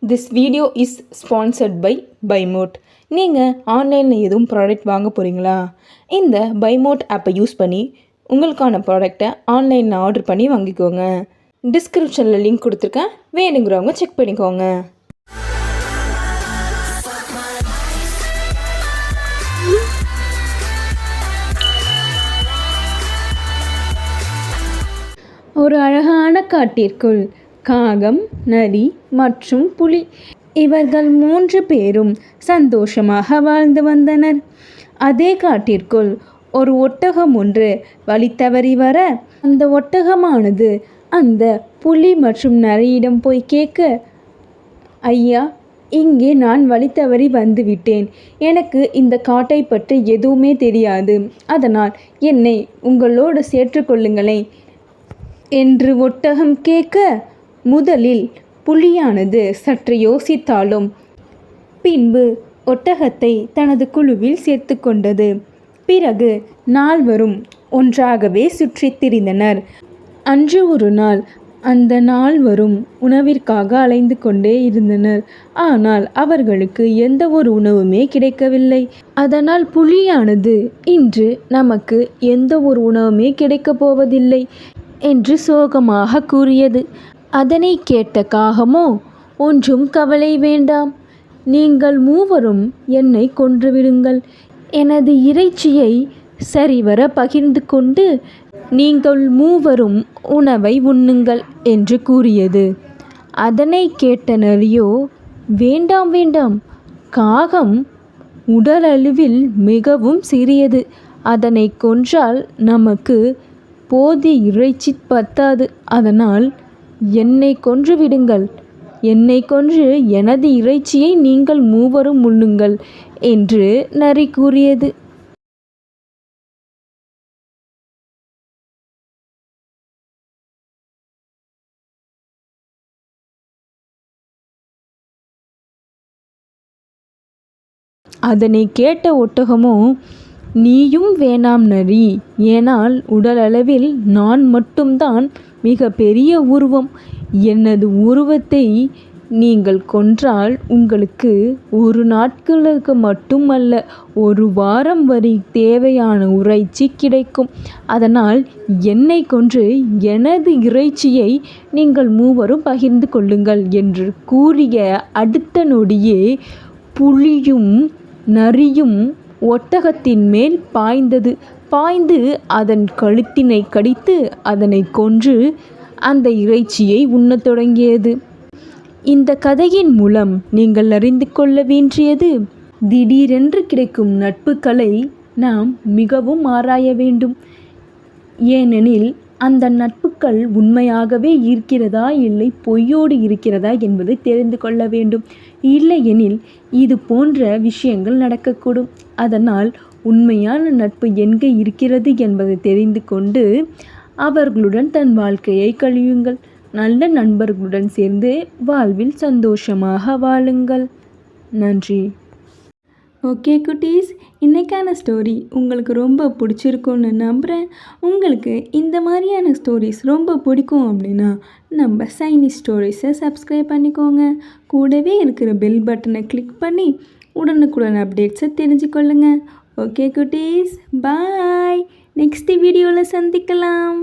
This video is sponsored by பைமோட். நீங்கள் ஆன்லைனில் எதுவும் ப்ராடக்ட் வாங்க போகிறீங்களா? இந்த பைமோட் ஆப்பை யூஸ் பண்ணி உங்களுக்கான ப்ராடக்டை ஆன்லைனில் ஆர்டர் பண்ணி வாங்கிக்கோங்க. டிஸ்கிரிப்ஷனில் லிங்க் கொடுத்துருக்கேன், வேணுங்கிறவங்க செக் பண்ணிக்கோங்க. ஒரு அழகான காட்டிற்குள் காகம், நரி மற்றும் புலி இவர்கள் 3 பேரும் சந்தோஷமாக வாழ்ந்து வந்தனர். அதே காட்டிற்குள் ஒரு ஒட்டகம் ஒன்று வழி தவறி வர, அந்த ஒட்டகமானது அந்த புலி மற்றும் நரியிடம் போய் கேட்க, ஐயா, இங்கே நான் வழி தவறி வந்து விட்டேன். எனக்கு இந்த காட்டை பற்றி எதுவுமே தெரியாது. அதனால் என்னை உங்களோடு சேர்த்துக்கொள்ளுங்களேன் என்று ஒட்டகம் கேட்க, முதலில் புலியானது சற்று யோசித்தாலும் பின்பு ஒட்டகத்தை தனது குழுவில் சேர்த்து கொண்டது. பிறகு நால்வரும் ஒன்றாகவே சுற்றித் திரிந்தனர். அன்று ஒரு நாள் அந்த நால்வரும் உணவிற்காக அலைந்து கொண்டே இருந்தனர். ஆனால் அவர்களுக்கு எந்த ஒரு உணவுமே கிடைக்கவில்லை. அதனால் புலியானது, இன்று நமக்கு எந்த ஒரு உணவுமே கிடைக்கப் போவதில்லை என்று சோகமாக கூறியது. அதனை கேட்ட காகமோ, ஒன்றும் கவலை வேண்டாம், நீங்கள் மூவரும் என்னை கொன்றுவிடுங்கள். எனது இறைச்சியை சரிவர பகிர்ந்து கொண்டு நீங்கள் மூவரும் உணவை உண்ணுங்கள் என்று கூறியது. அதனை கேட்ட நரியோ, வேண்டாம் வேண்டாம், காகம் உடலளவில் மிகவும் சிறியது. அதனை கொன்றால் நமக்கு போதிய இறைச்சி பத்தாது. அதனால் என்னை கொன்று விடுங்கள். என்னை கொன்று எனது இறைச்சியை நீங்கள் மூவரும் உண்ணுங்கள் என்று நரி கூறியது. அதனை கேட்ட ஒட்டகமோ, நீயும் வேணாம் நரி, ஏனால் உடலளவில் நான் மட்டும்தான் மிக பெரிய உருவம். எனது உருவத்தை நீங்கள் கொன்றால் உங்களுக்கு ஒரு நாட்களுக்கு மட்டுமல்ல, ஒரு வாரம் வரை தேவையான இறைச்சி கிடைக்கும். அதனால் என்னை கொன்று எனது இறைச்சியை நீங்கள் மூவரும் பகிர்ந்து கொள்ளுங்கள் என்று கூறிய அடுத்த நொடியே புலியும் நரியும் ஒட்டகத்தின் மேல் பாய்ந்து அதன் கழுத்தினை கடித்து அதனை கொன்று அந்த இறைச்சியை உண்ணத் தொடங்கியது. இந்த கதையின் மூலம் நீங்கள் அறிந்து கொள்ள வேண்டியது, திடீரென்று கிடைக்கும் நட்புகளை நாம் மிகவும் ஆராய வேண்டும். ஏனெனில் அந்த நட்புகள் உண்மையாகவே இருக்கிறதா, இல்லை பொய்யோடு இருக்கிறதா என்பதை தெரிந்து கொள்ள வேண்டும். இல்லையெனில் இது போன்ற விஷயங்கள் நடக்கக்கூடும். அதனால் உண்மையான நட்பு எங்கே இருக்கிறது என்பதை தெரிந்து கொண்டு அவர்களுடன் தன் வாழ்க்கையை கழியுங்கள். நல்ல நண்பர்களுடன் சேர்ந்து வாழ்வில் சந்தோஷமாக வாழுங்கள். நன்றி. ஓகே குட்டீஸ், இன்றைக்கான ஸ்டோரி உங்களுக்கு ரொம்ப பிடிச்சிருக்குன்னு நம்புகிறேன். உங்களுக்கு இந்த மாதிரியான ஸ்டோரிஸ் ரொம்ப பிடிக்கும் அப்படின்னா நம்ம சைனி ஸ்டோரிஸை சப்ஸ்கிரைப் பண்ணிக்கோங்க. கூடவே இருக்கிற பெல் பட்டனை கிளிக் பண்ணி உடனுக்குடன் அப்டேட்ஸை தெரிஞ்சுக்கொள்ளுங்க. ஓகே குட்டீஸ், பாய். நெக்ஸ்ட் வீடியோவில் சந்திக்கலாம்.